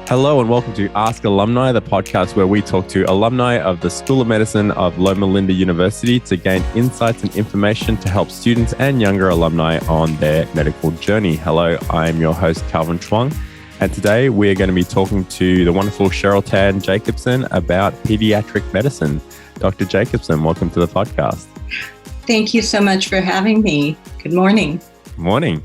Hello and welcome to Ask Alumni, the podcast where we talk to alumni of the School of Medicine of Loma Linda University to gain insights and information to help students and younger alumni on their medical journey. Hello, I'm your host, Calvin Chuang, and today we're going to be talking to the wonderful Cheryl Jacobson about pediatric medicine. Dr. Jacobson, welcome to the podcast. Thank you so much for having me. Good morning. Morning.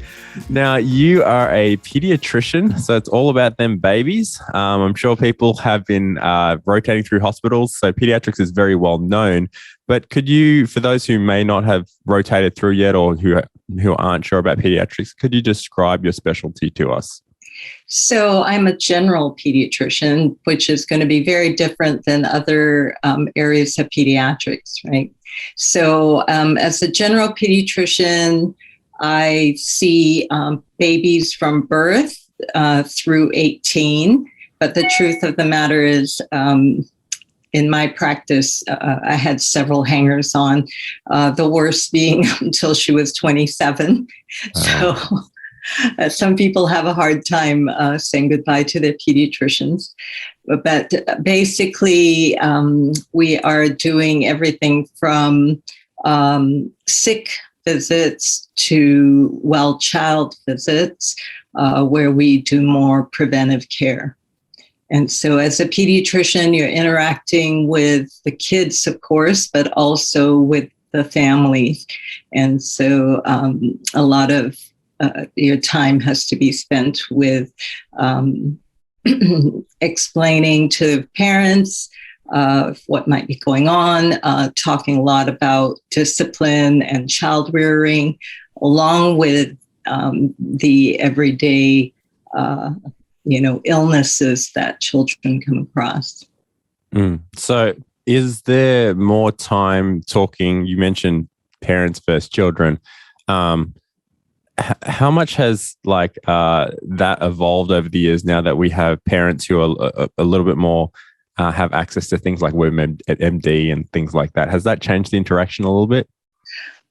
Now, you are a pediatrician, so it's all about them babies. I'm sure people have been rotating through hospitals, so pediatrics is very well known. But could you, for those who may not have rotated through yet or who aren't sure about pediatrics, could you describe your specialty to us? So I'm a general pediatrician, which is going to be very different than other areas of pediatrics, right? So as a general pediatrician, I see babies from birth through 18, but the truth of the matter is, in my practice, I had several hangers on, the worst being until she was 27. So some people have a hard time saying goodbye to their pediatricians. But basically, we are doing everything from sick visits to child visits, where we do more preventive care. And so as a pediatrician, you're interacting with the kids, of course, but also with the families. And so a lot of your time has to be spent with explaining to parents what might be going on, talking a lot about discipline and child rearing, along with the everyday, illnesses that children come across. So is there more time talking? You mentioned parents versus children. How much has that evolved over the years now that we have parents who are a little bit more have access to things like WebMD and things like that? Has that changed the interaction a little bit?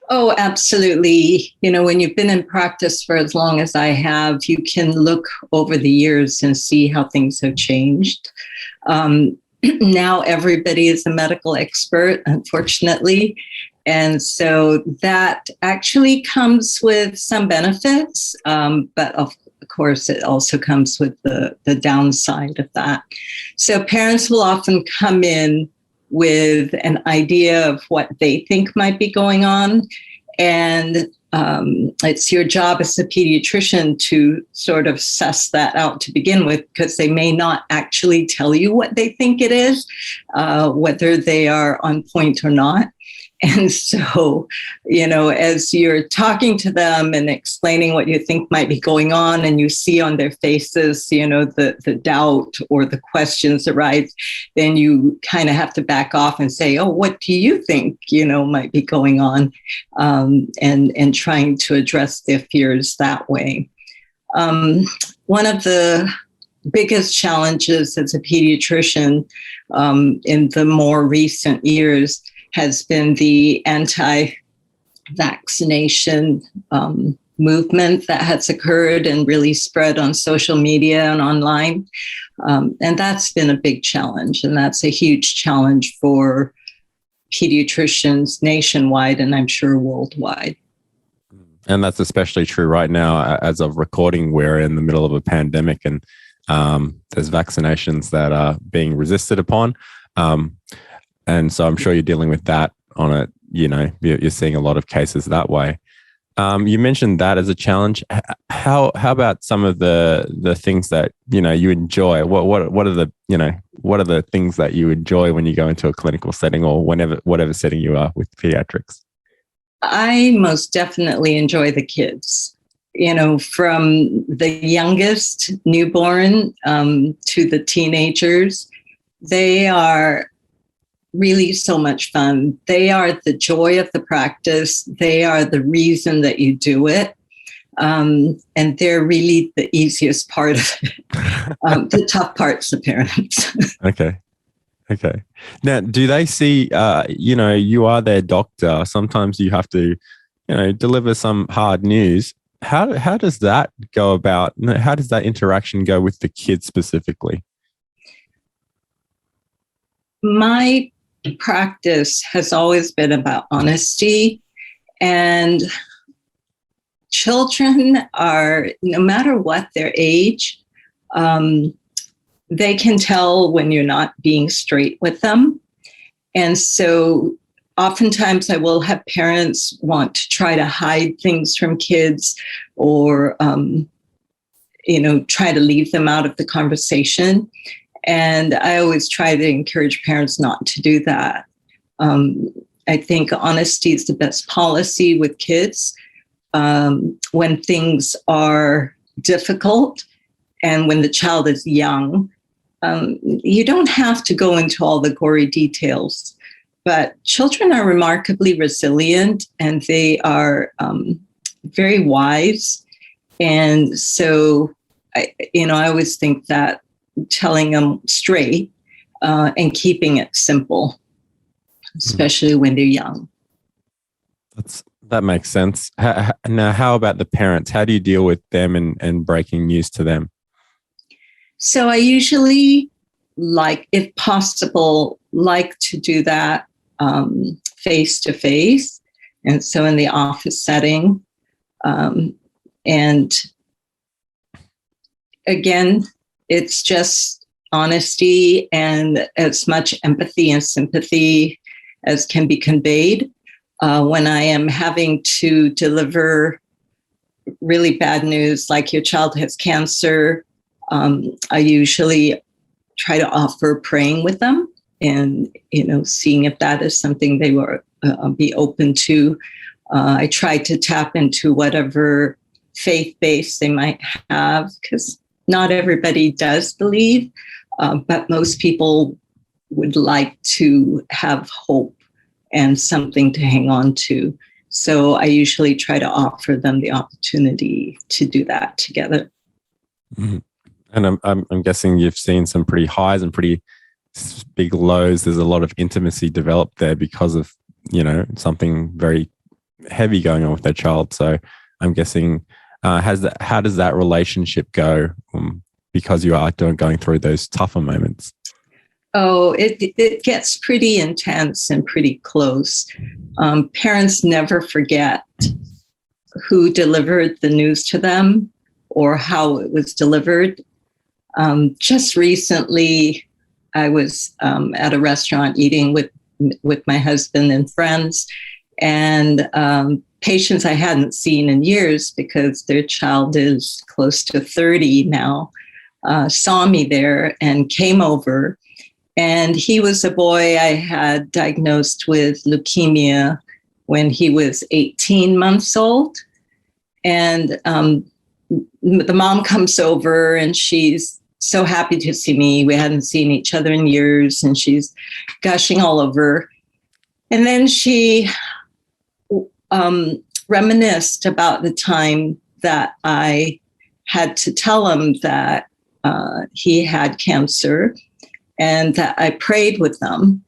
Oh, absolutely. When you've been in practice for as long as I have, you can look over the years and see how things have changed. Now everybody is a medical expert, unfortunately. And so that actually comes with some benefits, but of course, it also comes with the downside of that. So parents will often come in with an idea of what they think might be going on. And it's your job as a pediatrician to sort of suss that out to begin with, because they may not actually tell you what they think it is, whether they are on point or not. And so, as you're talking to them and explaining what you think might be going on, and you see on their faces, the doubt or the questions arise, then you kind of have to back off and say, oh, what do you think, might be going on? And trying to address their fears that way. One of the biggest challenges as a pediatrician in the more recent years has been the anti-vaccination movement that has occurred and really spread on social media and online. And that's been a big challenge. And that's a huge challenge for pediatricians nationwide, and I'm sure worldwide. And that's especially true right now. As of recording, we're in the middle of a pandemic, and there's vaccinations that are being resisted upon. And so I'm sure you're dealing with that on a, you're seeing a lot of cases that way. You mentioned that as a challenge. How about some of the things that, you enjoy? What are the things that you enjoy when you go into a clinical setting or whatever setting you are with pediatrics? I most definitely enjoy the kids, from the youngest newborn to the teenagers. They are really so much fun. They are the joy of the practice. They are the reason that you do it. And they're really the easiest part of it. The tough part's the parents. Okay. Now, do they see, you are their doctor. Sometimes you have to, deliver some hard news. How does that go about? How does that interaction go with the kids specifically? My practice has always been about honesty, and children are, no matter what their age, um, they can tell when you're not being straight with them. And so oftentimes I will have parents want to try to hide things from kids, or, try to leave them out of the conversation. And I always try to encourage parents not to do that. I think honesty is the best policy with kids. When things are difficult and when the child is young, you don't have to go into all the gory details, but children are remarkably resilient, and they are very wise. And so, I always think that telling them straight and keeping it simple, especially when they're young. That makes sense. Now, how about the parents? How do you deal with them and breaking news to them? So I usually, if possible, like to do that face to face. And so in the office setting. And again, it's just honesty and as much empathy and sympathy as can be conveyed. When I am having to deliver really bad news, like your child has cancer, I usually try to offer praying with them and, seeing if that is something they will be open to. I try to tap into whatever faith base they might have, because not everybody does believe, but most people would like to have hope and something to hang on to. So I usually try to offer them the opportunity to do that together. Mm-hmm. And I'm guessing you've seen some pretty highs and pretty big lows. There's a lot of intimacy developed there because of, something very heavy going on with their child. So I'm guessing, how does that relationship go because you are going through those tougher moments? Oh, it gets pretty intense and pretty close. Parents never forget who delivered the news to them or how it was delivered. Just recently, I was at a restaurant eating with my husband and friends, and patients I hadn't seen in years because their child is close to 30 now, saw me there and came over. And he was a boy I had diagnosed with leukemia when he was 18 months old. And the mom comes over and she's so happy to see me. We hadn't seen each other in years, and she's gushing all over. And then she reminisced about the time that I had to tell him that he had cancer, and that I prayed with them.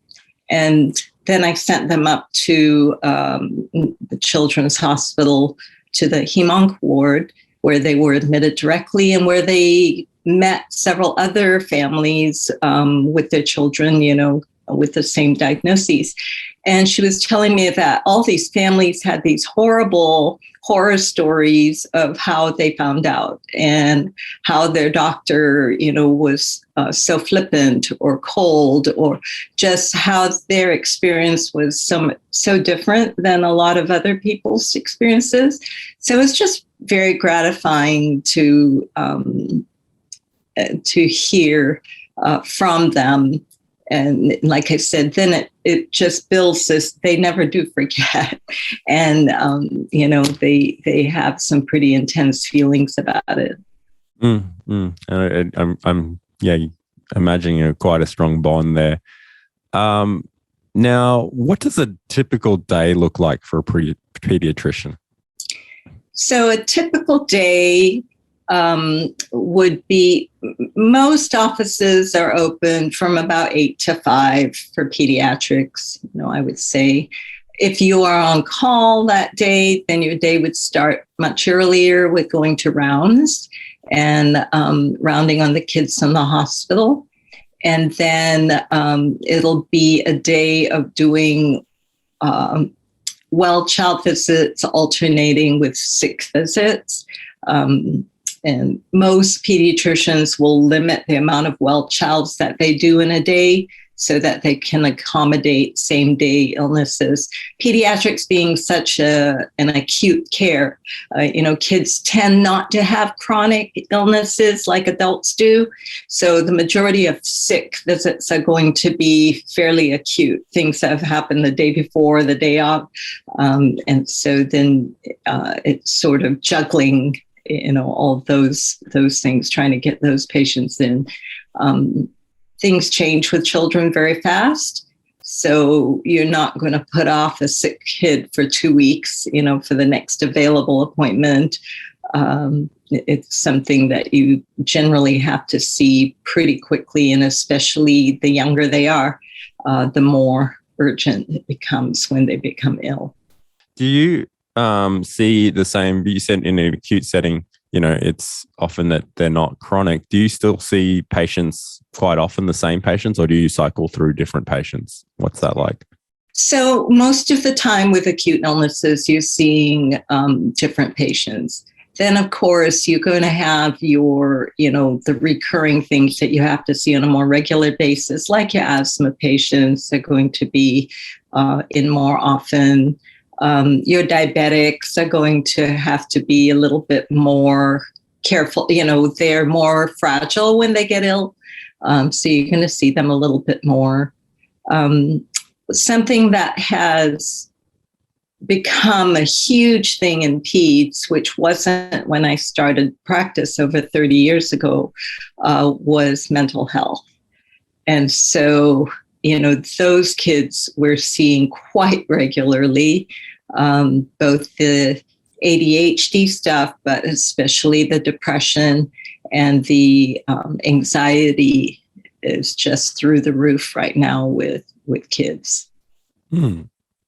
And then I sent them up to the Children's Hospital, to the hem-onc ward, where they were admitted directly and where they met several other families with their children, with the same diagnoses. And she was telling me that all these families had these horrible horror stories of how they found out and how their doctor, was so flippant or cold, or just how their experience was so different than a lot of other people's experiences. So it's just very gratifying to hear from them. And like I said, then it just builds this, they never do forget. And, they have some pretty intense feelings about it. I'm imagining quite a strong bond there. Now, what does a typical day look like for a pediatrician? So a typical day would be, most offices are open from about 8 to 5 for pediatrics, I would say. if you are on call that day, then your day would start much earlier with going to rounds and rounding on the kids in the hospital. And then it'll be a day of doing well child visits alternating with sick visits. And most pediatricians will limit the amount of well childs that they do in a day so that they can accommodate same day illnesses. Pediatrics being such an acute care, kids tend not to have chronic illnesses like adults do. So the majority of sick visits are going to be fairly acute, things that have happened the day before, the day of. And so then it's sort of juggling, all those things, trying to get those patients in. Things change with children very fast. So you're not going to put off a sick kid for 2 weeks, for the next available appointment. It's something that you generally have to see pretty quickly. And especially the younger they are, the more urgent it becomes when they become ill. Do you see the same? You said in an acute setting, it's often that they're not chronic. Do you still see patients quite often, the same patients, or do you cycle through different patients? What's that like? So most of the time with acute illnesses, you're seeing different patients. Then, of course, you're going to have your, the recurring things that you have to see on a more regular basis, like your asthma patients are going to be in more often. Your diabetics are going to have to be a little bit more careful. They're more fragile when they get ill. So you're going to see them a little bit more. Something that has become a huge thing in peds, which wasn't when I started practice over 30 years ago, was mental health. And so, those kids we're seeing quite regularly. Both the ADHD stuff, but especially the depression and the anxiety is just through the roof right now with kids.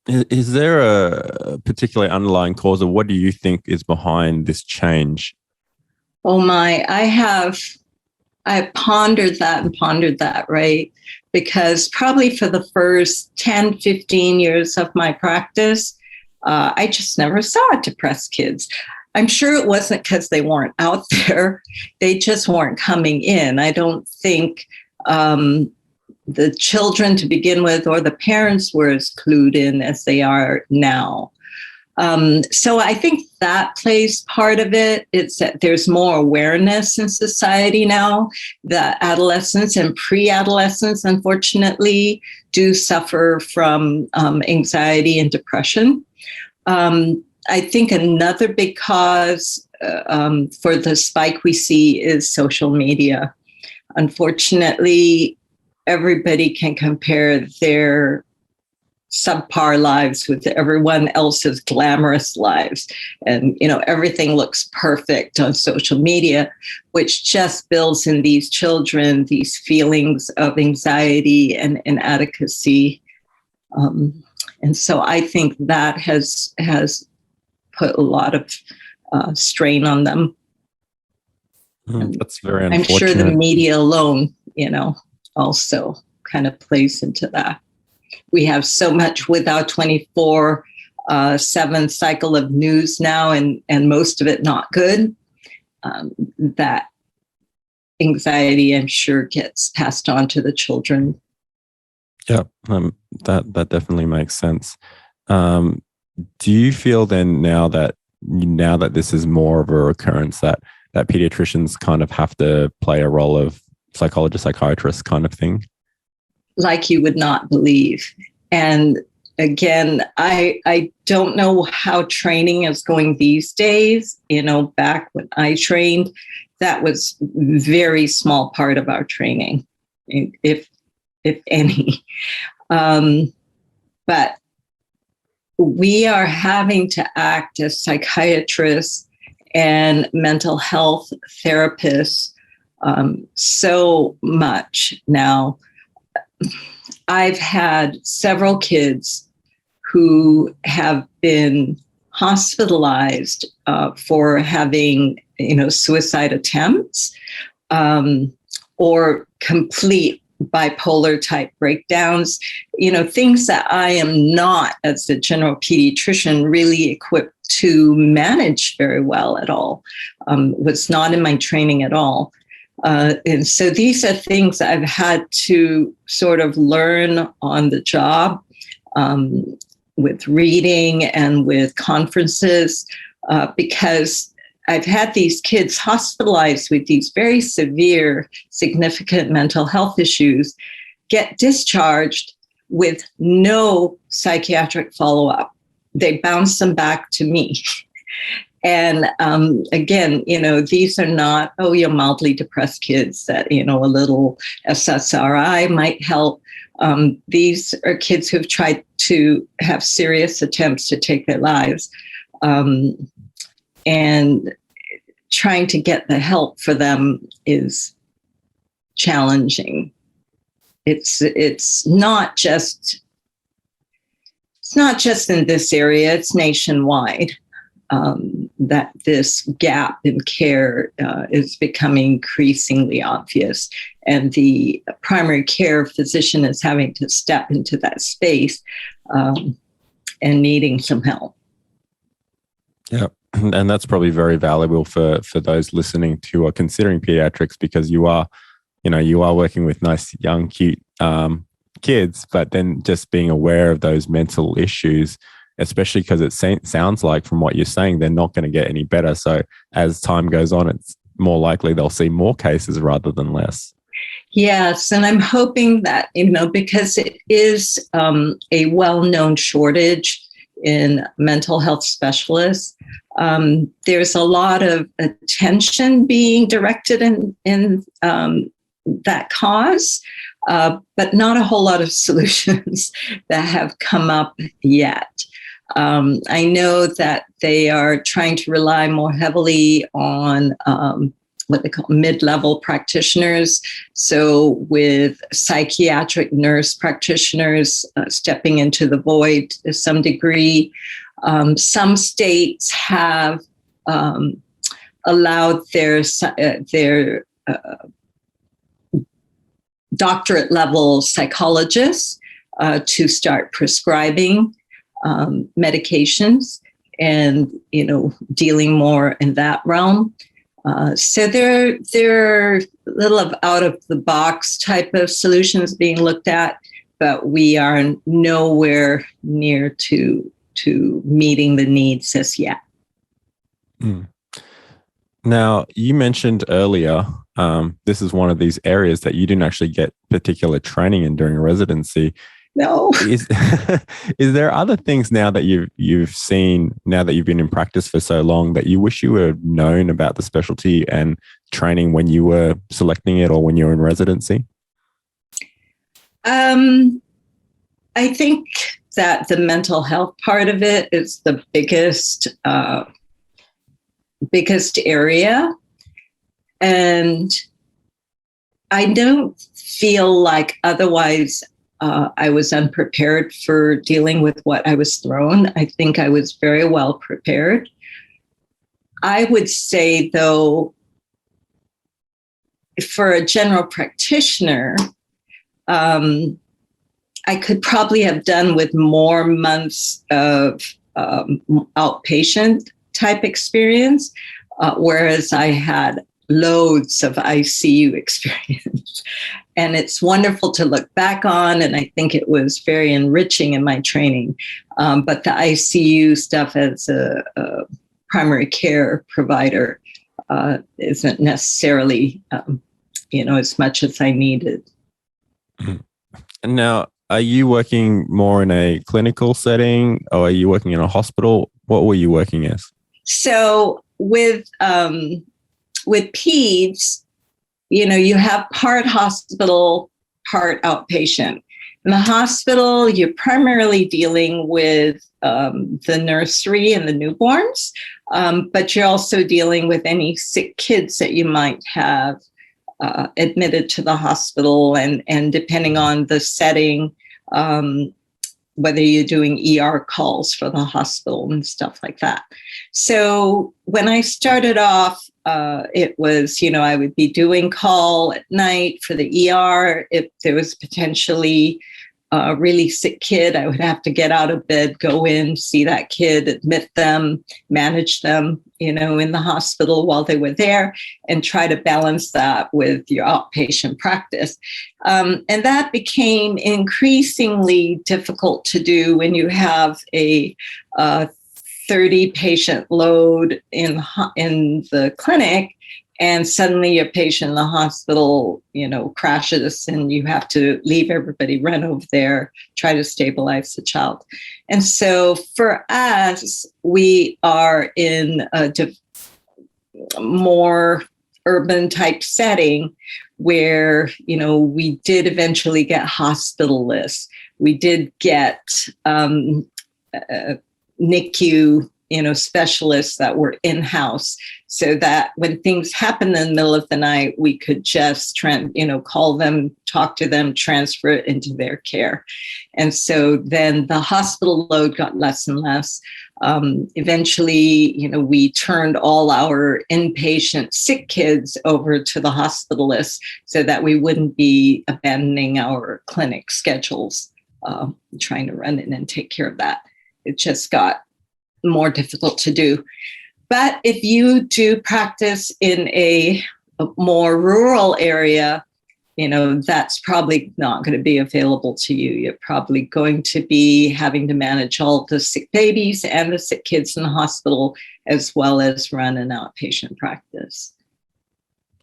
Is there a particular underlying cause, or what do you think is behind this change? Oh my, I pondered that, right? Because probably for the first 10, 15 years of my practice, I just never saw depressed kids. I'm sure it wasn't because they weren't out there. They just weren't coming in. I don't think the children to begin with or the parents were as clued in as they are now. So I think that plays part of it. It's that there's more awareness in society now that adolescents and pre-adolescents, unfortunately, do suffer from anxiety and depression. I think another big cause for the spike we see is social media. Unfortunately, everybody can compare their subpar lives with everyone else's glamorous lives. And, everything looks perfect on social media, which just builds in these children these feelings of anxiety and inadequacy. And so I think that has put a lot of strain on them. That's very unfortunate. I'm sure the media alone, also kind of plays into that. We have so much with our 24/7 cycle of news now, and most of it not good, that anxiety, I'm sure, gets passed on to the children. Yeah, that definitely makes sense. Do you feel then now that this is more of a recurrence that pediatricians kind of have to play a role of psychologist, psychiatrist kind of thing? Like you would not believe. And again, I don't know how training is going these days. Back when I trained, that was a very small part of our training, if any. But we are having to act as psychiatrists and mental health therapists so much now. I've had several kids who have been hospitalized for having, suicide attempts, or complete bipolar type breakdowns, things that I am not, as a general pediatrician, really equipped to manage very well at all. Was not in my training at all. And so these are things that I've had to sort of learn on the job, with reading and with conferences, because I've had these kids hospitalized with these very severe, significant mental health issues, get discharged with no psychiatric follow-up. They bounce them back to me. And again, these are not, you're mildly depressed kids that, a little SSRI might help. These are kids who've tried to have serious attempts to take their lives. And trying to get the help for them is challenging. It's not just in this area, it's nationwide, that this gap in care is becoming increasingly obvious. And the primary care physician is having to step into that space and needing some help. Yeah. And that's probably very valuable for those listening to or considering pediatrics, because you are working with nice, young, cute kids, but then just being aware of those mental issues, especially because it sounds like from what you're saying, they're not going to get any better. So as time goes on, it's more likely they'll see more cases rather than less. Yes, and I'm hoping that, because it is a well-known shortage in mental health specialists, there's a lot of attention being directed in that cause, but not a whole lot of solutions that have come up yet. I know that they are trying to rely more heavily on what they call mid-level practitioners. So with psychiatric nurse practitioners stepping into the void to some degree. Some states have allowed their doctorate level psychologists to start prescribing medications and, dealing more in that realm. So there are little of out of the box type of solutions being looked at, but we are nowhere near to meeting the needs as yet. Now, you mentioned earlier, this is one of these areas that you didn't actually get particular training in during residency. No. Is there other things now that you've seen, now that you've been in practice for so long, that you wish you had known about the specialty and training when you were selecting it or when you were in residency? I think that the mental health part of it is the biggest area. And I don't feel like otherwise I was unprepared for dealing with what I was thrown. I think I was very well prepared. I would say, though, for a general practitioner, I could probably have done with more months of outpatient type experience, whereas I had loads of ICU experience. And it's wonderful to look back on, and I think it was very enriching in my training. But the ICU stuff as a primary care provider isn't necessarily, as much as I needed. And now, are you working more in a clinical setting, or are you working in a hospital? What were you working as? So with peds, you have part hospital, part outpatient. In the hospital, you're primarily dealing with the nursery and the newborns, but you're also dealing with any sick kids that you might have admitted to the hospital. And depending on the setting, whether you're doing ER calls for the hospital and stuff like that. So when I started off, it was, I would be doing call at night for the ER. If there was potentially a really sick kid, I would have to get out of bed, go in, see that kid, admit them, manage them, in the hospital while they were there, and try to balance that with your outpatient practice. And that became increasingly difficult to do when you have a 30 patient load in the clinic, and suddenly your patient in the hospital, crashes, and you have to leave everybody, run over there, try to stabilize the child. And so for us, we are in a more urban type setting where, we did eventually get hospitalists. We did get NICU, specialists that were in-house, so that when things happened in the middle of the night, we could just call them, talk to them, transfer it into their care. And so then the hospital load got less and less. Eventually, we turned all our inpatient sick kids over to the hospitalists so that we wouldn't be abandoning our clinic schedules, trying to run in and take care of that. It just got more difficult to do. But if you do practice in a more rural area, that's probably not going to be available to you. You're probably going to be having to manage all the sick babies and the sick kids in the hospital, as well as run an outpatient practice.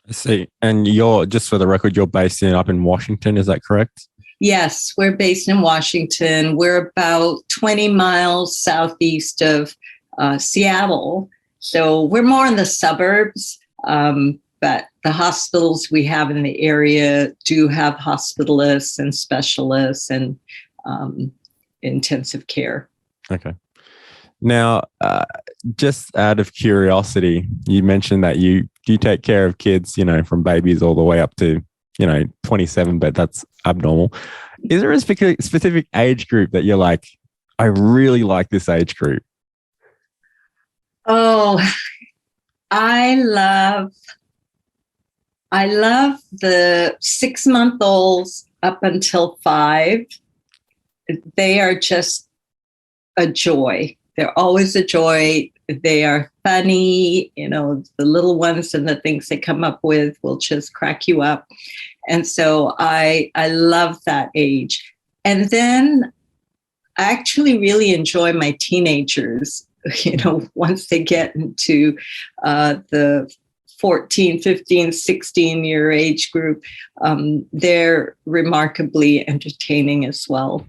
I see. And just for the record, you're based up in Washington, is that correct? Yes, we're based in Washington. We're about 20 miles southeast of Seattle. So we're more in the suburbs, but the hospitals we have in the area do have hospitalists and specialists and intensive care. Okay. Now, just out of curiosity, you mentioned that you take care of kids, from babies all the way up to 27, but that's abnormal. Is there a specific age group that you're like, I really like this age group? Oh, I love the 6-month-olds up until 5. They are just a joy. They're always a joy. They are funny. The little ones and the things they come up with will just crack you up. And so I love that age. And then I actually really enjoy my teenagers, once they get into the 14, 15, 16-year age group. They're remarkably entertaining as well.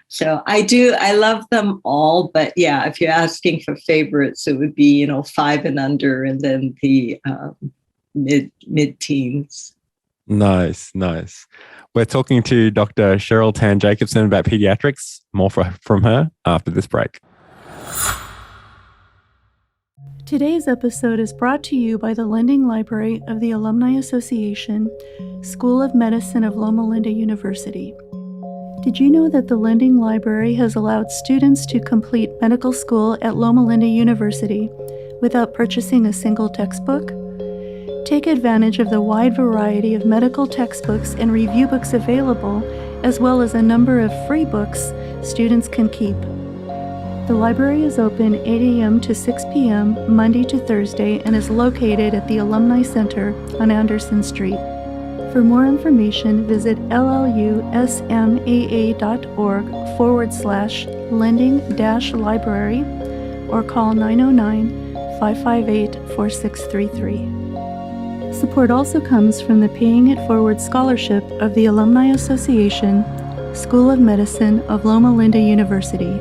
So I love them all, but yeah, if you're asking for favorites, it would be, 5 and under, and then the mid-teens. Nice. We're talking to Dr. Cheryl Tan Jacobson about pediatrics. More from her after this break. Today's episode is brought to you by the Lending Library of the Alumni Association, School of Medicine of Loma Linda University. Did you know that the Lending Library has allowed students to complete medical school at Loma Linda University without purchasing a single textbook? Take advantage of the wide variety of medical textbooks and review books available, as well as a number of free books students can keep. The library is open 8 a.m. to 6 p.m. Monday to Thursday and is located at the Alumni Center on Anderson Street. For more information, visit llusmaa.org/lending-library or call 909-558-4633. Support also comes from the Paying It Forward Scholarship of the Alumni Association, School of Medicine of Loma Linda University.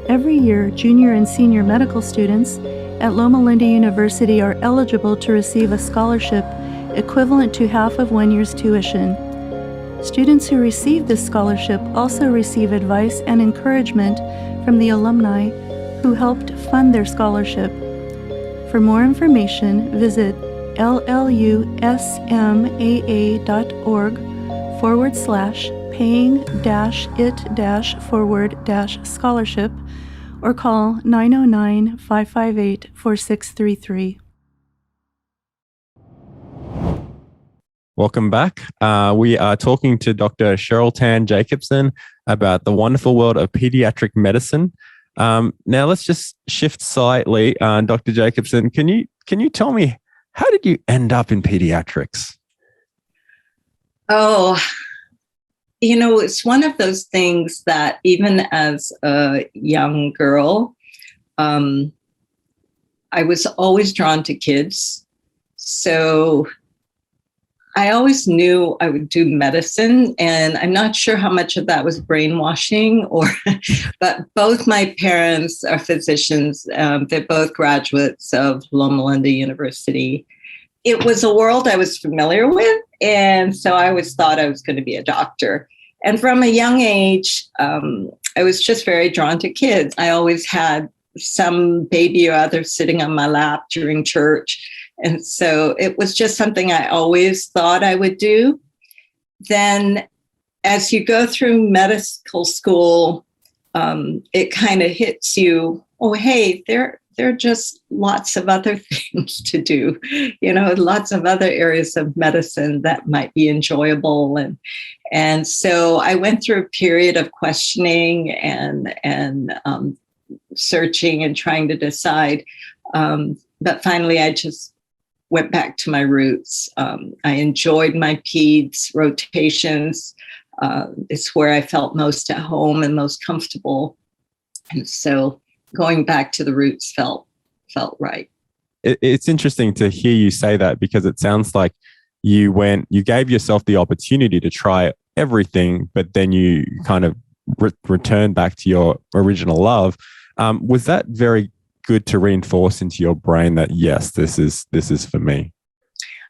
Every year, junior and senior medical students at Loma Linda University are eligible to receive a scholarship equivalent to half of 1 year's tuition. Students who receive this scholarship also receive advice and encouragement from the alumni who helped fund their scholarship. For more information, visit llusmaa.org/ paying-it-forward-scholarship or call 909-558-4633. Welcome back. We are talking to Dr. Cheryl Tan Jacobson about the wonderful world of pediatric medicine. Now let's just shift slightly. Dr. Jacobson, can you tell me, how did you end up in pediatrics? Oh, it's one of those things that even as a young girl, I was always drawn to kids. So I always knew I would do medicine, and I'm not sure how much of that was brainwashing but both my parents are physicians. They're both graduates of Loma Linda University. It was a world I was familiar with, and so I always thought I was going to be a doctor. And from a young age, I was just very drawn to kids. I always had some baby or other sitting on my lap during church. And so it was just something I always thought I would do. Then as you go through medical school, it kind of hits you, oh, hey, there are just lots of other things to do, lots of other areas of medicine that might be enjoyable. And so I went through a period of questioning and searching and trying to decide. But finally, I just went back to my roots. I enjoyed my peds rotations. It's where I felt most at home and most comfortable. And so going back to the roots felt right. It's interesting to hear you say that, because it sounds like you gave yourself the opportunity to try everything, but then you kind of returned back to your original love. Was that very good to reinforce into your brain that, yes, this is for me?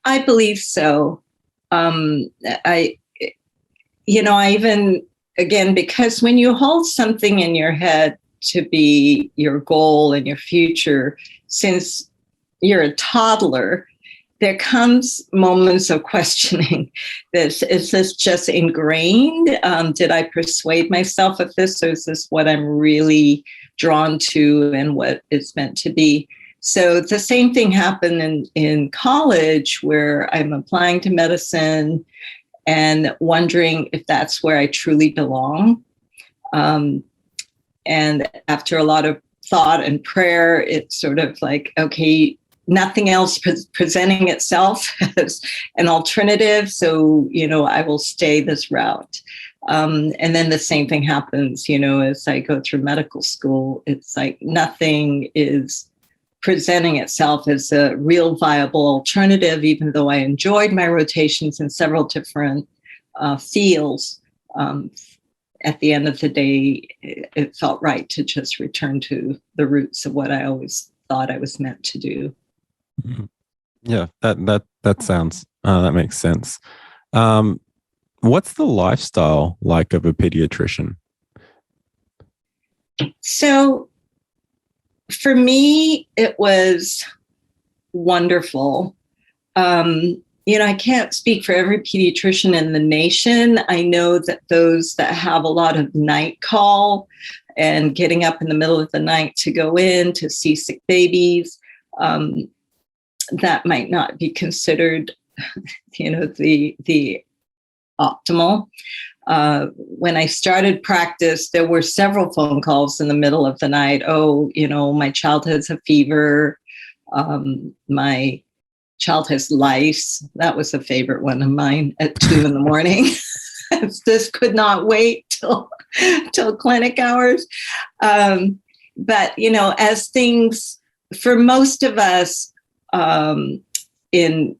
I believe so. I even, again, because when you hold something in your head to be your goal and your future, since you're a toddler, there comes moments of questioning. Is this just ingrained? Did I persuade myself of this? Or is this what I'm really drawn to and what it's meant to be? So the same thing happened in college, where I'm applying to medicine and wondering if that's where I truly belong. And after a lot of thought and prayer, it's sort of like, okay, nothing else presenting itself as an alternative. So, I will stay this route. And then the same thing happens, as I go through medical school. It's like nothing is presenting itself as a real viable alternative, even though I enjoyed my rotations in several different fields. At the end of the day, it felt right to just return to the roots of what I always thought I was meant to do. Yeah, that sounds, that makes sense. What's the lifestyle like of a pediatrician? So for me, it was wonderful. I can't speak for every pediatrician in the nation. I know that those that have a lot of night call and getting up in the middle of the night to go in to see sick babies, that might not be considered, the optimal. When I started practice, there were several phone calls in the middle of the night. Oh, my child has a fever. My child has lice. That was a favorite one of mine at 2 a.m. This could not wait till clinic hours. But, as things, for most of us in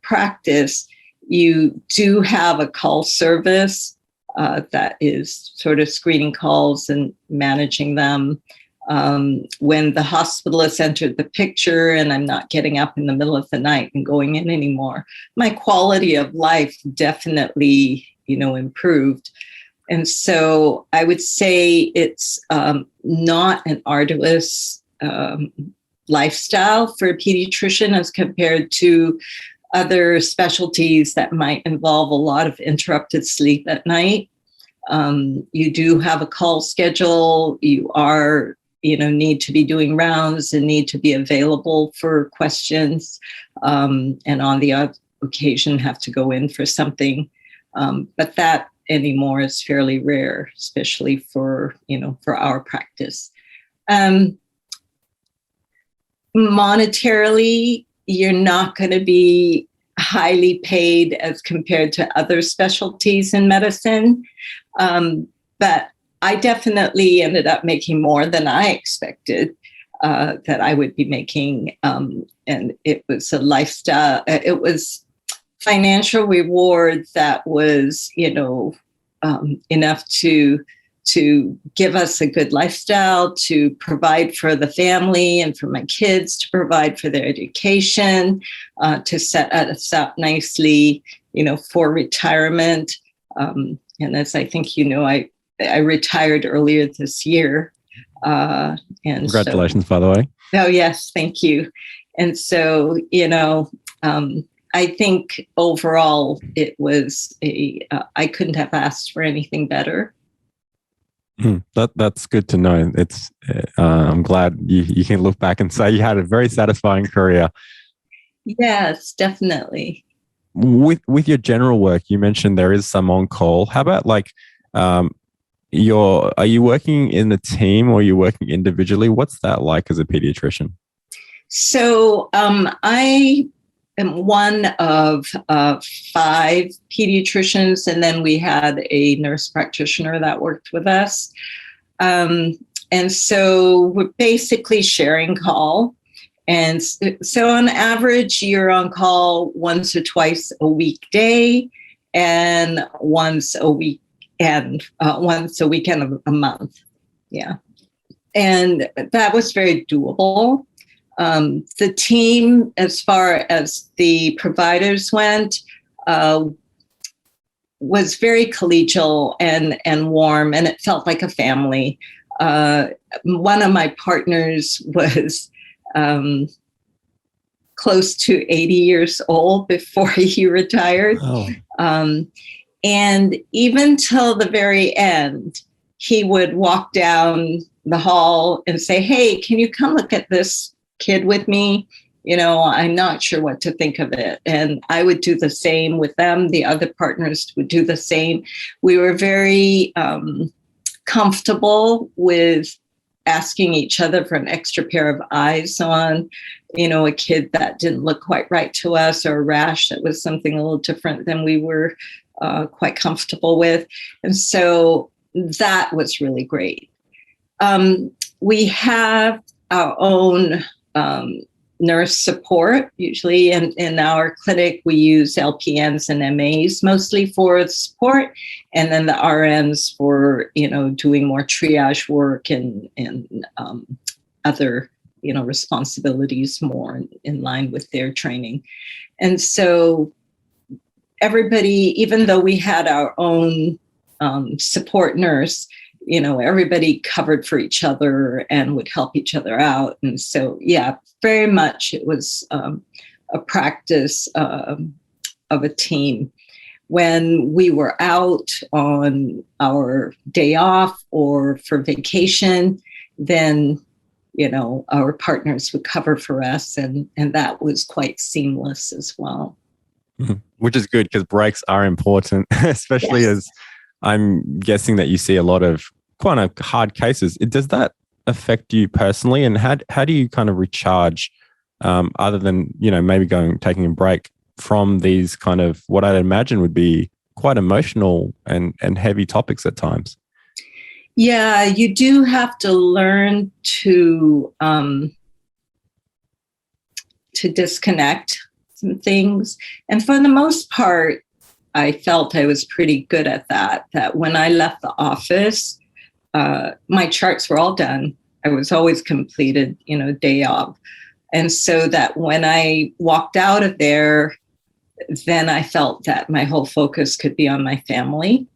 practice, you do have a call service that is sort of screening calls and managing them. When the hospitalists entered the picture and I'm not getting up in the middle of the night and going in anymore, my quality of life definitely, improved. And so I would say it's not an arduous lifestyle for a pediatrician as compared to other specialties that might involve a lot of interrupted sleep at night. You do have a call schedule. You are, need to be doing rounds and need to be available for questions. And on the odd occasion have to go in for something. But that anymore is fairly rare, especially for our practice. Monetarily, you're not going to be highly paid as compared to other specialties in medicine. But I definitely ended up making more than I expected that I would be making. And it was a lifestyle, it was financial reward that was, enough to give us a good lifestyle, to provide for the family and for my kids, to provide for their education, to set us up nicely, for retirement. And as I think I retired earlier this year. And congratulations, by the way. Oh, yes, thank you. And so, I think overall it was I couldn't have asked for anything better. That's good to know. It's I'm glad you can look back and say you had a very satisfying career. Yes, definitely. With your general work, you mentioned there is some on call. How about are you working in a team or are you working individually? What's that like as a pediatrician? So I am one of 5 pediatricians, and then we had a nurse practitioner that worked with us. And so we're basically sharing call. And so on average, you're on call once or twice a weekday and once a weekend of a month. Yeah. And that was very doable. The team, as far as the providers went, was very collegial and warm, and it felt like a family. One of my partners was close to 80 years old before he retired. Oh. And even till the very end, he would walk down the hall and say, "Hey, can you come look at this kid with me? I'm not sure what to think of it." And I would do the same with them. The other partners would do the same. We were very comfortable with asking each other for an extra pair of eyes on, a kid that didn't look quite right to us, or a rash that was something a little different than we were quite comfortable with. And so that was really great. We have our own nurse support. Usually in our clinic, we use LPNs and MAs mostly for support, and then the RNs for, doing more triage work and other, responsibilities more in line with their training. And so everybody, even though we had our own support nurse, everybody covered for each other and would help each other out. And so, yeah, very much it was a practice of a team. When we were out on our day off or for vacation, then, our partners would cover for us, and that was quite seamless as well. Which is good, because breaks are important, especially Yes. as I'm guessing that you see a lot of quite hard cases. Does that affect you personally? And how do you kind of recharge, other than, maybe taking a break from these kind of what I'd imagine would be quite emotional and heavy topics at times? Yeah, you do have to learn to disconnect some things. And for the most part, I felt I was pretty good at that when I left the office, my charts were all done. I was always completed, day of. And so that when I walked out of there, then I felt that my whole focus could be on my family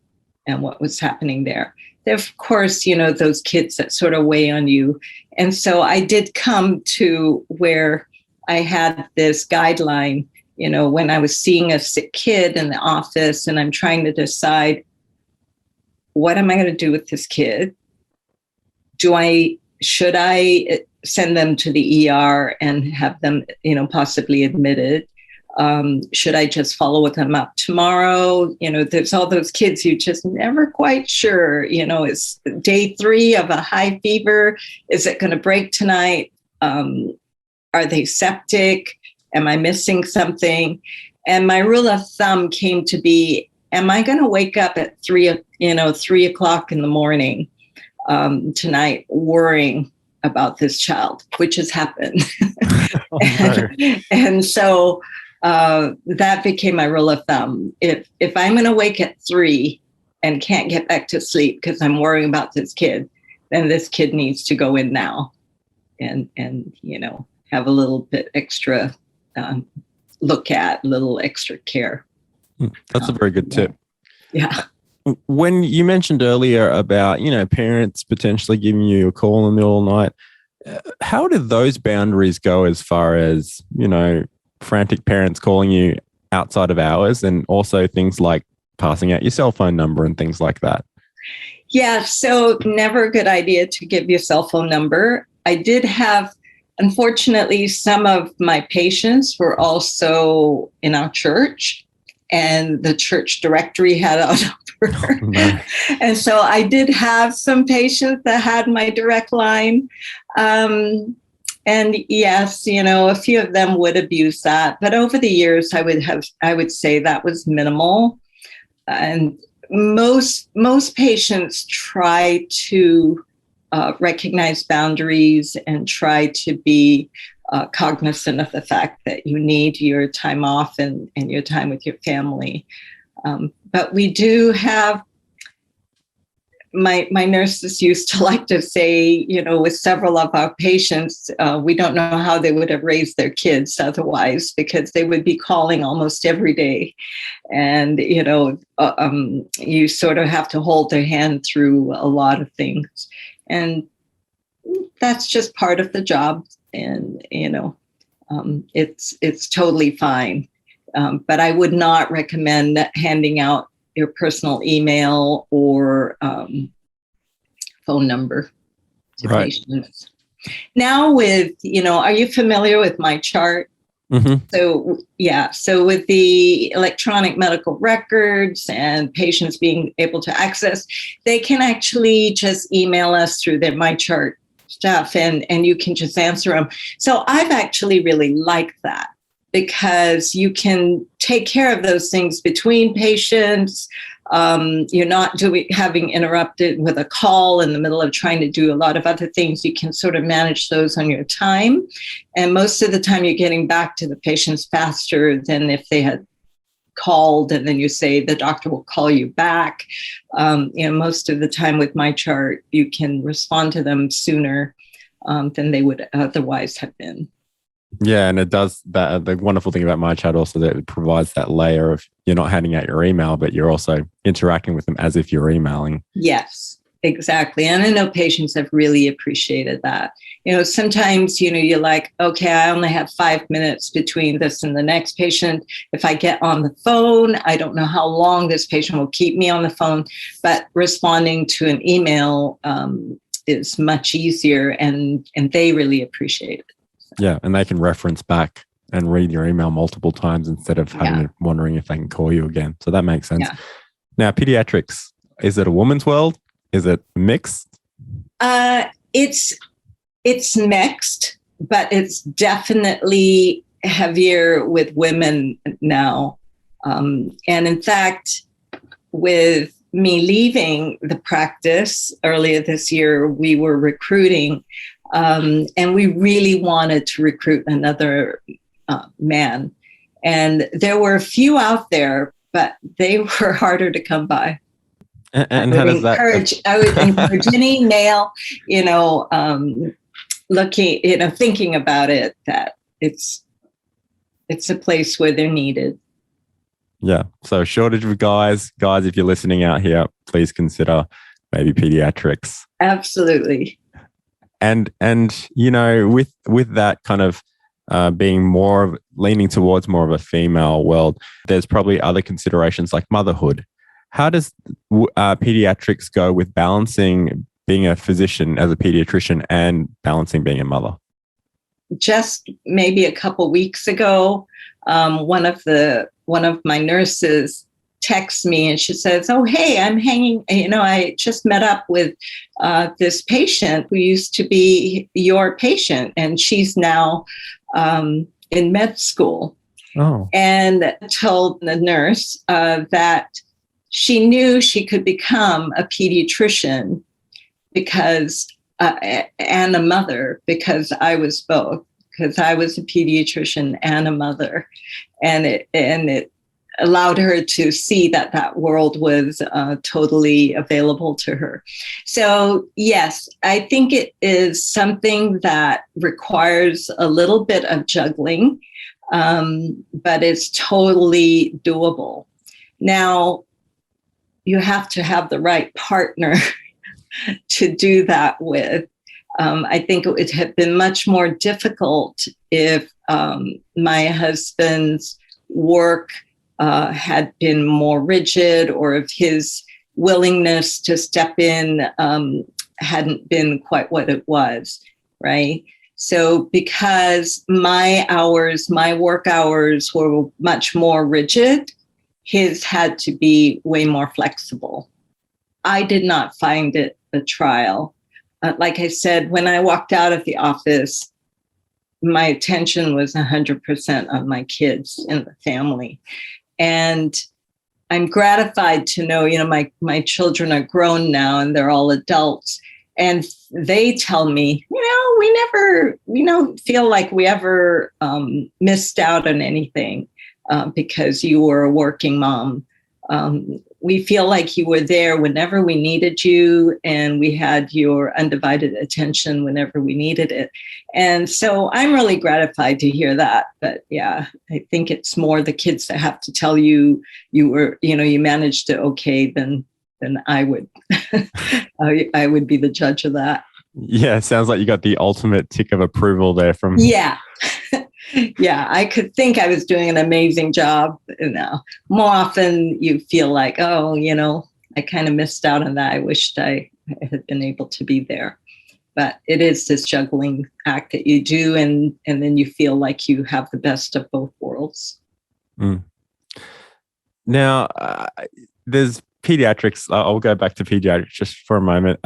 and what was happening there. Of course, those kids that sort of weigh on you. And so I did come to where I had this guideline, when I was seeing a sick kid in the office and I'm trying to decide, what am I going to do with this kid? Should I send them to the ER and have them, possibly admitted? Should I just follow them up tomorrow? There's all those kids you just never quite sure, it's day 3 of a high fever. Is it going to break tonight? Are they septic? Am I missing something? And my rule of thumb came to be, am I going to wake up at 3 o'clock in the morning tonight worrying about this child, which has happened. And so that became my rule of thumb. If I'm going to wake at 3 and can't get back to sleep because I'm worrying about this kid, then this kid needs to go in now and have a little bit extra look at, a little extra care. That's a very good tip. Yeah. When you mentioned earlier about, parents potentially giving you a call in the middle of the night, how did those boundaries go as far as, frantic parents calling you outside of hours, and also things like passing out your cell phone number and things like that? Yeah, so never a good idea to give your cell phone number. I did have, unfortunately, some of my patients were also in our church, and the church directory had a number. No. And so I did have some patients that had my direct line. And yes, a few of them would abuse that. But over the years, I would say that was minimal. And most patients try to recognize boundaries and try to be cognizant of the fact that you need your time off and your time with your family. But we do have, my nurses used to like to say, with several of our patients, we don't know how they would have raised their kids otherwise, because they would be calling almost every day. And, you sort of have to hold their hand through a lot of things. And that's just part of the job. And, it's totally fine. But I would not recommend handing out your personal email or phone number to patients. Now with, are you familiar with my chart? Mm-hmm. So with the electronic medical records and patients being able to access, they can actually just email us through their my chart stuff and you can just answer them. So I've actually really liked that, because you can take care of those things between patients. You're not having interrupted with a call in the middle of trying to do a lot of other things. You can sort of manage those on your time. And most of the time you're getting back to the patients faster than if they had called and then you say the doctor will call you back. Most of the time with my chart, you can respond to them sooner than they would otherwise have been. Yeah, and it does that. The wonderful thing about my chat also that it provides that layer of you're not handing out your email, but you're also interacting with them as if you're emailing. Yes, exactly. And I know patients have really appreciated that. Sometimes, you're like, okay, I only have 5 minutes between this and the next patient. If I get on the phone, I don't know how long this patient will keep me on the phone, but responding to an email is much easier, and they really appreciate it. Yeah, and they can reference back and read your email multiple times instead of wondering if they can call you again. So that makes sense. Yeah. Now, pediatrics, is it a woman's world? Is it mixed? It's mixed, but it's definitely heavier with women now. And in fact, with me leaving the practice earlier this year, we were recruiting. And we really wanted to recruit another man. And there were a few out there, but they were harder to come by. And how does that? I would encourage any male, looking, thinking about it, that it's a place where they're needed. Yeah. So shortage of guys, if you're listening out here, please consider maybe pediatrics. Absolutely. And with that kind of being leaning towards more of a female world, there's probably other considerations like motherhood. How does pediatrics go with balancing being a physician as a pediatrician and balancing being a mother? Just maybe a couple weeks ago, one of my nurses texts me and she says, "Oh, hey, I'm hanging. I just met up with this patient who used to be your patient, and she's now in med school." Oh, and told the nurse that she knew she could become a pediatrician because and a mother, because I was both, because I was a pediatrician and a mother, and it allowed her to see that world was totally available to her. So yes, I think it is something that requires a little bit of juggling, but it's totally doable. Now, you have to have the right partner to do that with. I think it would have been much more difficult if my husband's work had been more rigid, or if his willingness to step in hadn't been quite what it was, right? So because my work hours were much more rigid, his had to be way more flexible. I did not find it a trial. Like I said, when I walked out of the office, my attention was 100% on my kids and the family. And I'm gratified to know, my children are grown now and they're all adults. And they tell me, we don't feel like we ever missed out on anything because you were a working mom. We feel like you were there whenever we needed you, and we had your undivided attention whenever we needed it. And so I'm really gratified to hear that. But yeah, I think it's more the kids that have to tell you were, you managed it okay than I would. I would be the judge of that. Yeah, sounds like you got the ultimate tick of approval there from. Yeah. Yeah, I could think I was doing an amazing job. More often you feel like, oh, I kind of missed out on that. I wished I had been able to be there. But it is this juggling act that you do, and then you feel like you have the best of both worlds. Mm. Now, there's pediatrics. I'll go back to pediatrics just for a moment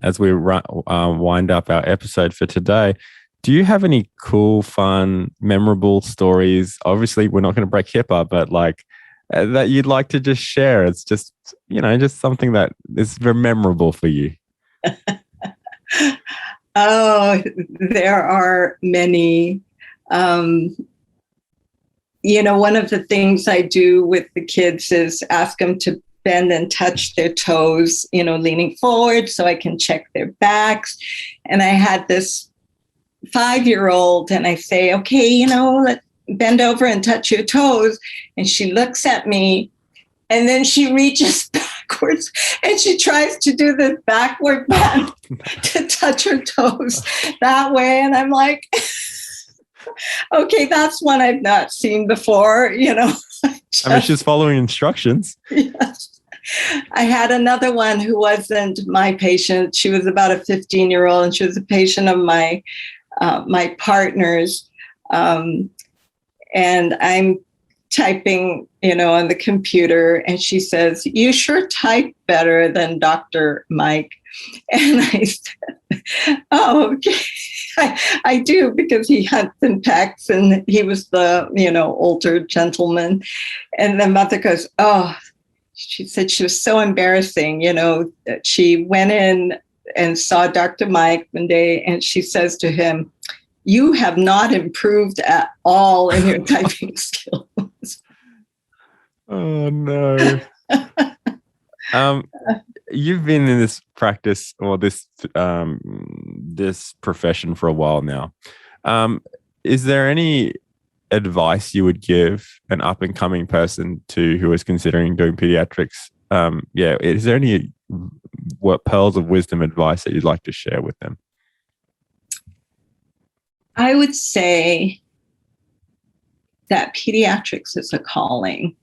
as we wind up our episode for today. Do you have any cool, fun, memorable stories? Obviously, we're not going to break HIPAA, but that you'd like to just share. It's just, just something that is very memorable for you. Oh, there are many. One of the things I do with the kids is ask them to bend and touch their toes, leaning forward so I can check their backs. And I had this 5-year-old, and I say, okay, let's bend over and touch your toes. And she looks at me, and then she reaches backwards and she tries to do this backward bend to touch her toes that way. And I'm like, okay, that's one I've not seen before, she's following instructions. Yes. I had another one who wasn't my patient. She was about a 15-year-old, and she was a patient of my partner's, and I'm typing, on the computer, and she says, "You sure type better than Dr. Mike." And I said, "Oh, okay, I do, because he hunts and pecks, and he was the, older gentleman." And the mother goes, "Oh," she said, she was so embarrassing, that she went in and saw Dr. Mike one day, and she says to him, "You have not improved at all in your typing skills." Oh, no. You've been in this practice, or this profession for a while now. Is there any advice you would give an up-and-coming person who is considering doing pediatrics? Is there any pearls of wisdom advice that you'd like to share with them? I would say that pediatrics is a calling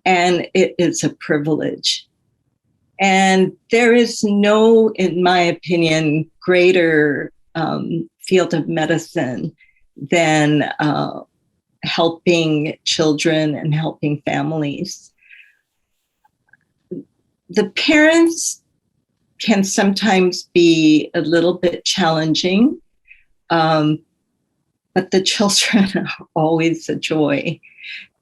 and it is a privilege. And there is no, in my opinion, greater field of medicine than helping children and helping families. The parents can sometimes be a little bit challenging, but the children are always a joy.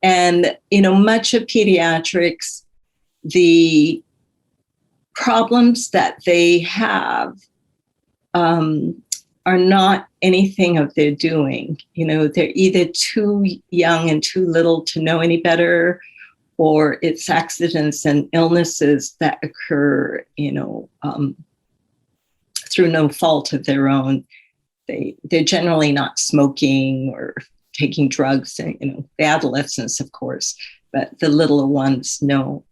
And, much of pediatrics, the problems that they have are not anything of their doing. They're either too young and too little to know any better, or it's accidents and illnesses that occur, through no fault of their own. They're generally not smoking or taking drugs, and, the adolescents, of course, but the littler ones, no.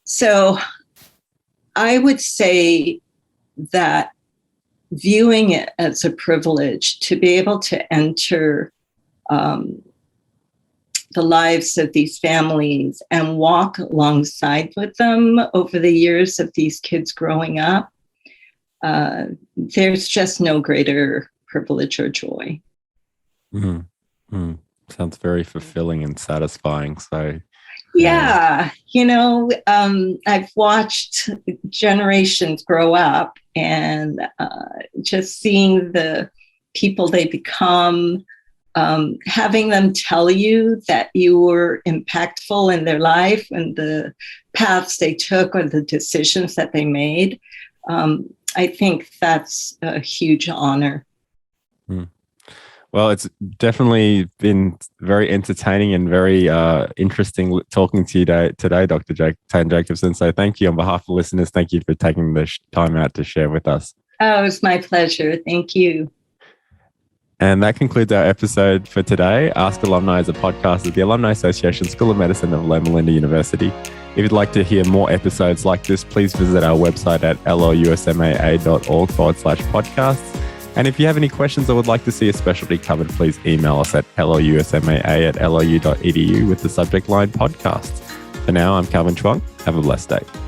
So I would say that viewing it as a privilege to be able to enter the lives of these families and walk alongside with them over the years of these kids growing up, there's just no greater privilege or joy. Sounds very fulfilling and satisfying. So yeah, I've watched generations grow up, and just seeing the people they become, having them tell you that you were impactful in their life and the paths they took or the decisions that they made. I think that's a huge honor. Well, it's definitely been very entertaining and very interesting talking to you today, Dr. Tan Jacobson. So thank you on behalf of listeners. Thank you for taking the time out to share with us. Oh, it's my pleasure. Thank you. And that concludes our episode for today. Ask Alumni is a podcast of the Alumni Association School of Medicine of Loma Linda University. If you'd like to hear more episodes like this, please visit our website at lousmaa.org/podcasts. And if you have any questions or would like to see a specialty covered, please email us at lousmaa@lou.edu with the subject line podcasts. For now, I'm Calvin Chuang. Have a blessed day.